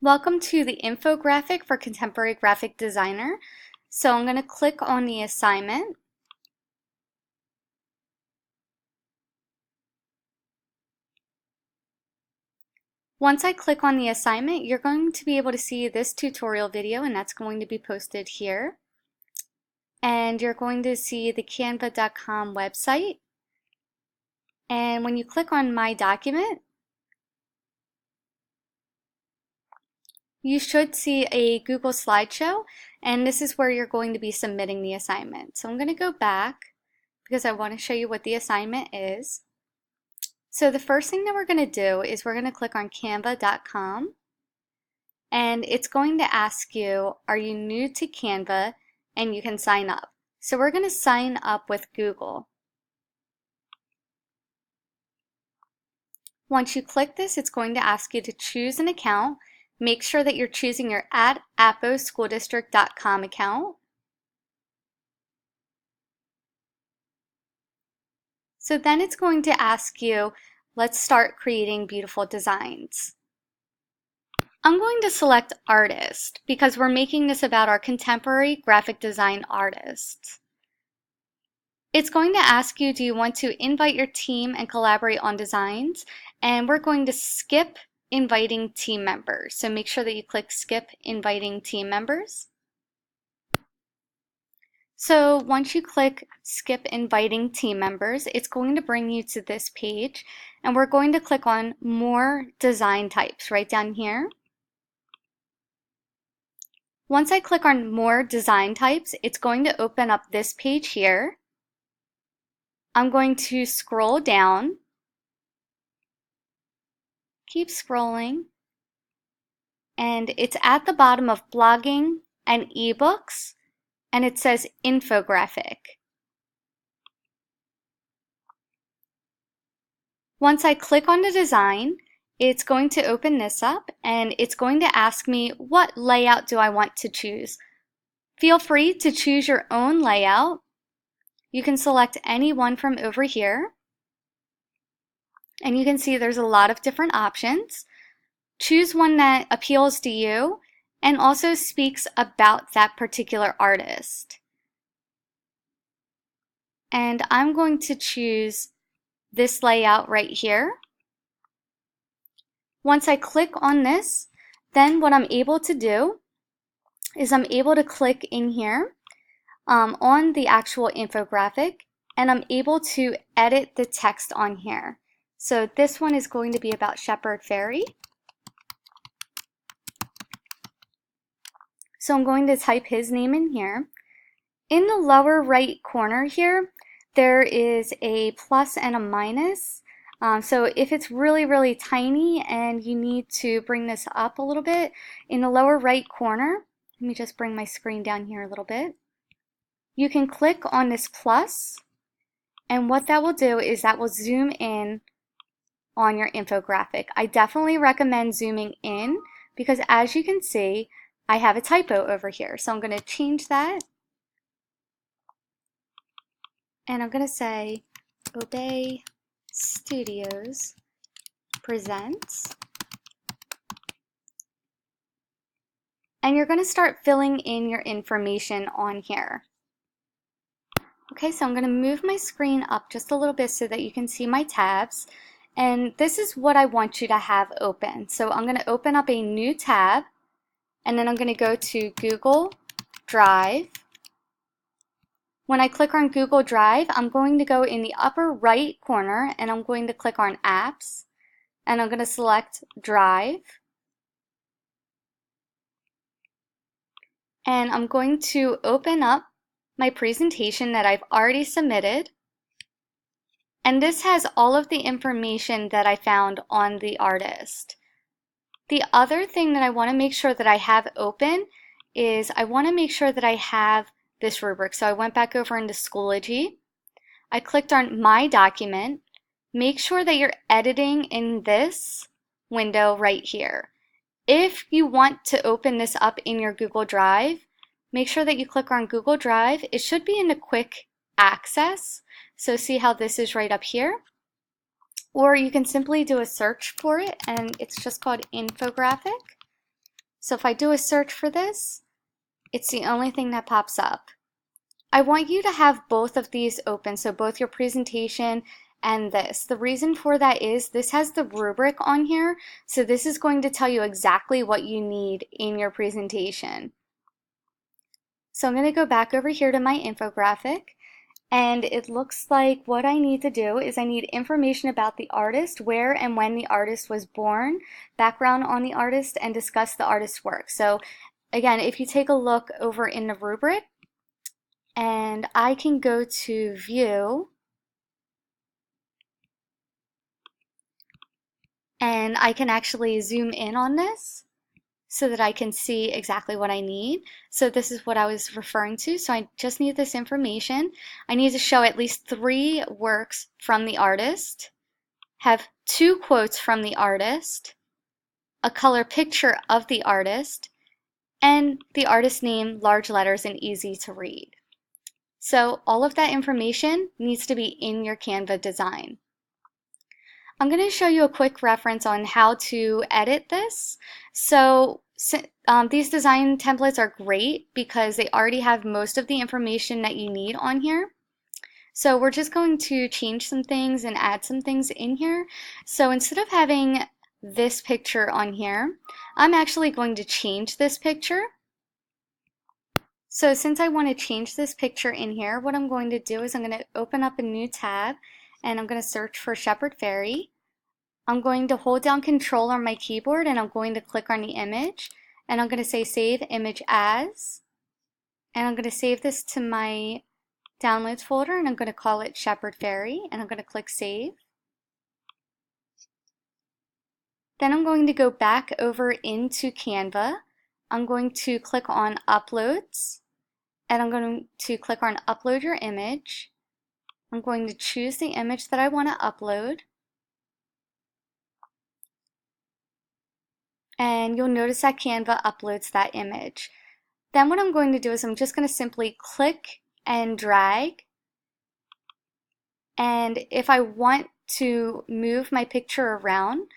Welcome to the infographic for Contemporary Graphic Designer. So I'm going to click on the assignment. Once I click on the assignment, you're going to be able to see this tutorial video, and that's going to be posted here. And you're going to see the canva.com website. And when you click on My Document, you should see a Google slideshow, and this is where you're going to be submitting the assignment. So I'm going to go back because I want to show you what the assignment is. So the first thing that we're going to do is we're going to click on canva.com, and it's going to ask you, are you new to Canva, and you can sign up. So we're going to sign up with Google. Once you click this, it's going to ask you to choose an account. Make sure that you're choosing your @aposchooldistrict.com account. So then it's going to ask you, let's start creating beautiful designs. I'm going to select artist because we're making this about our contemporary graphic design artists. It's going to ask you, do you want to invite your team and collaborate on designs? And we're going to skip inviting team members. So make sure that you click skip inviting team members. So once you click skip inviting team members, it's going to bring you to this page, and we're going to click on more design types right down here. Once I click on more design types, it's going to open up this page here. I'm going to scroll down, keep scrolling, and it's at the bottom of blogging and ebooks, and it says infographic. Once I click on the design, it's going to open this up, and it's going to ask me, what layout do I want to choose? Feel free to choose your own layout. You can select any one from over here, and you can see there's a lot of different options. Choose one that appeals to you and also speaks about that particular artist. And I'm going to choose this layout right here. Once I click on this, then what I'm able to do is I'm able to click in here on the actual infographic, and I'm able to edit the text on here. So this one is going to be about Shepard Fairey. So I'm going to type his name in here. In the lower right corner here, there is a plus and a minus. So if it's really, really tiny and you need to bring this up a little bit, in the lower right corner, let me just bring my screen down here a little bit. You can click on this plus, and what that will do is that will zoom in on your infographic. I definitely recommend zooming in because, as you can see, I have a typo over here. So I'm going to change that, and I'm going to say Obey Studios presents. And you're going to start filling in your information on here. Okay, so I'm going to move my screen up just a little bit so that you can see my tabs. And this is what I want you to have open. So I'm going to open up a new tab, and then I'm going to go to Google Drive. When I click on Google Drive, I'm going to go in the upper right corner, and I'm going to click on Apps, and I'm going to select Drive. And I'm going to open up my presentation that I've already submitted. And this has all of the information that I found on the artist. The other thing that I want to make sure that I have open is I want to make sure that I have this rubric. So I went back over into Schoology. I clicked on My Document. Make sure that you're editing in this window right here. If you want to open this up in your Google Drive, make sure that you click on Google Drive. It should be in the quick access. So see how this is right up here? Or you can simply do a search for it, and it's just called Infographic. So if I do a search for this, it's the only thing that pops up. I want you to have both of these open, so both your presentation and this. The reason for that is this has the rubric on here, so this is going to tell you exactly what you need in your presentation. So I'm going to go back over here to my infographic, and it looks like what I need to do is I need information about the artist, where and when the artist was born, background on the artist, and discuss the artist's work. So again, if you take a look over in the rubric, and I can go to view, and I can actually zoom in on this so that I can see exactly what I need. So this is what I was referring to. So I just need this information. I need to show at least 3 works from the artist, have 2 quotes from the artist, a color picture of the artist, and the artist name, large letters and easy to read. So all of that information needs to be in your Canva design. I'm going to show you a quick reference on how to edit this. So these design templates are great because they already have most of the information that you need on here. So we're just going to change some things and add some things in here. So instead of having this picture on here, I'm actually going to change this picture. So since I want to change this picture in here, what I'm going to do is I'm going to open up a new tab and I'm going to search for Shepherd Fairy. I'm going to hold down Control on my keyboard and I'm going to click on the image and I'm going to say Save Image As, and I'm going to save this to my Downloads folder and I'm going to call it Shepherd Fairy and I'm going to click Save. Then I'm going to go back over into Canva. I'm going to click on Uploads and I'm going to click on Upload Your Image. I'm going to choose the image that I want to upload. And you'll notice that Canva uploads that image. Then what I'm going to do is I'm just going to simply click and drag. And if I want to move my picture around,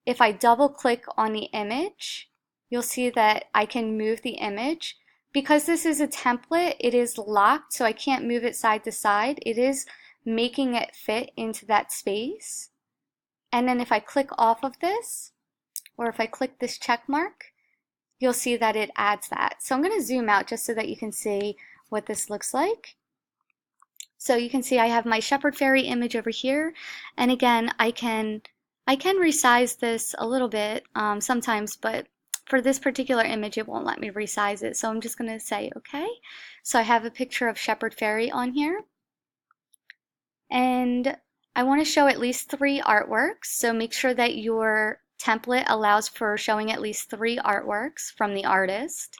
if I double click on the image, you'll see that I can move the image. Because this is a template, it is locked, so I can't move it side to side. It is making it fit into that space. And then if I click off of this, or if I click this check mark, you'll see that it adds that. So I'm going to zoom out just so that you can see what this looks like. So you can see I have my Shepherd Fairy image over here, and again I can resize this a little bit sometimes, but for this particular image it won't let me resize it, so I'm just going to say okay. So I have a picture of Shepherd Fairy on here, and I want to show at least 3 artworks, so make sure that your template allows for showing at least 3 artworks from the artist.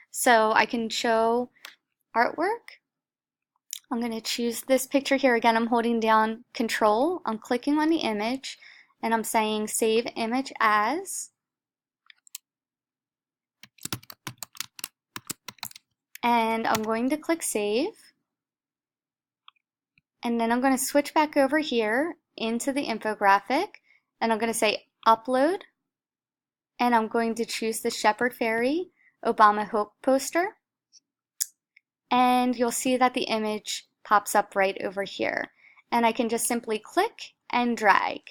So I can show artwork. I'm going to choose this picture here. Again, I'm holding down Control, I'm clicking on the image, and I'm saying Save Image As. And I'm going to click Save. And then I'm going to switch back over here into the infographic, and I'm going to say Upload. And I'm going to choose the Shepherd Fairy Obama Hope poster. And you'll see that the image pops up right over here. And I can just simply click and drag.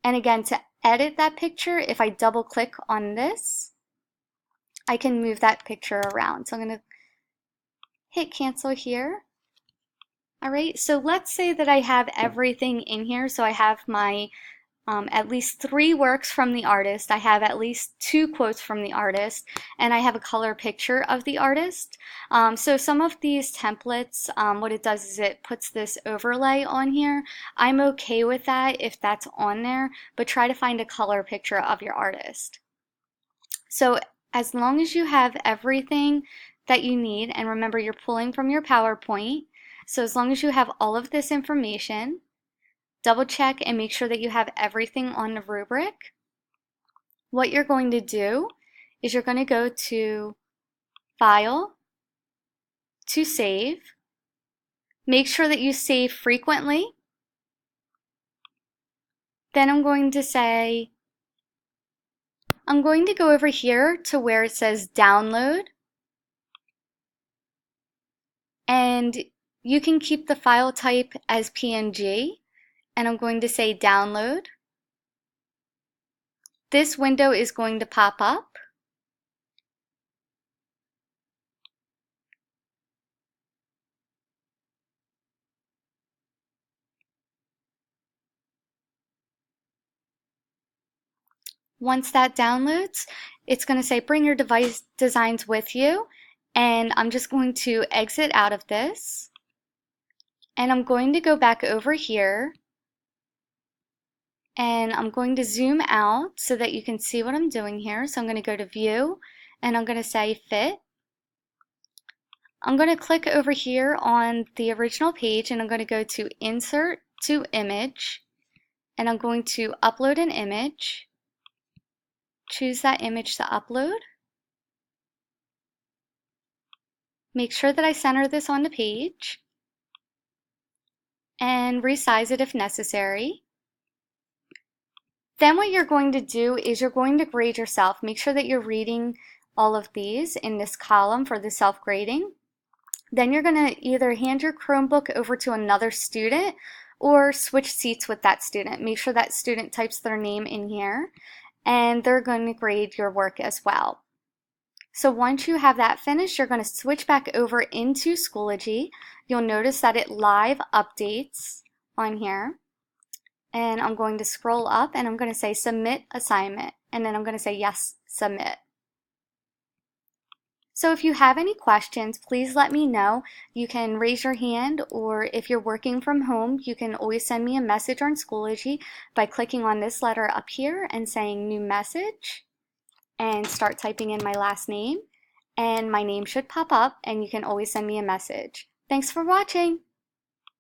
And again, to edit that picture, if I double click on this, I can move that picture around. So I'm going to hit cancel here. All right, so let's say that I have everything in here. So I have my at least 3 works from the artist, I have at least 2 quotes from the artist, and I have a color picture of the artist. So some of these templates, what it does is it puts this overlay on here. I'm okay with that if that's on there, but try to find a color picture of your artist. So as long as you have everything that you need, and remember you're pulling from your PowerPoint, so as long as you have all of this information, double check and make sure that you have everything on the rubric. What you're going to do is you're going to go to File, to Save. Make sure that you save frequently. Then I'm going to say I'm going to go over here to where it says download, and you can keep the file type as PNG, and I'm going to say download. This window is going to pop up. Once that downloads, it's going to say bring your device designs with you, and I'm just going to exit out of this, and I'm going to go back over here, and I'm going to zoom out so that you can see what I'm doing here. So I'm going to go to view, and I'm going to say fit. I'm going to click over here on the original page, and I'm going to go to insert to image, and I'm going to upload an image. Choose that image to upload. Make sure that I center this on the page and resize it if necessary. Then what you're going to do is you're going to grade yourself. Make sure that you're reading all of these in this column for the self-grading. Then you're going to either hand your Chromebook over to another student or switch seats with that student. Make sure that student types their name in here, and they're going to grade your work as well. So once you have that finished, you're going to switch back over into Schoology. You'll notice that it live updates on here. And I'm going to scroll up and I'm going to say submit assignment. And then I'm going to say yes, submit. So if you have any questions, please let me know. You can raise your hand, or if you're working from home, you can always send me a message on Schoology by clicking on this letter up here and saying new message, and start typing in my last name, and my name should pop up and you can always send me a message. Thanks for watching!